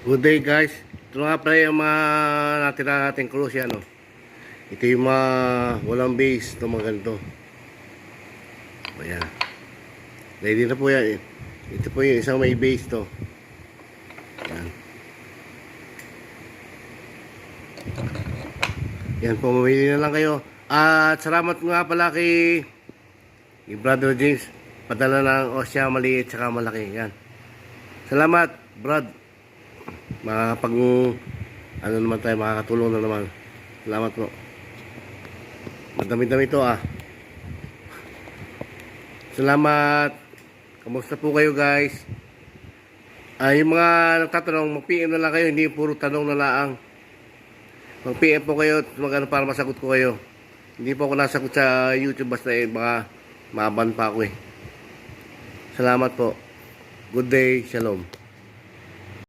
Good day guys. Ito nga pala yung mga natira nating cruise yan. Ito yung mga walang base. Ito mga ganito. Ayan. Ready na po yan. Ito po yung isang may base to. Ayan. Yan po, mamili na lang kayo. At salamat nga pala kay Brother James. Padala ng osya maliit saka malaki. Yan. Salamat Brad. Makakapag ano naman tayo, makakatulong na naman. Salamat po. Madami-dami ito Salamat. Kamusta po kayo guys? Yung mga nagtatanong, mag-PM na lang kayo, hindi puro tanong na laang. Mag-PM po kayo magano para masagot ko kayo. Hindi po ako nasagot sa YouTube basta baka maaban pa ako Salamat po. Good day, shalom.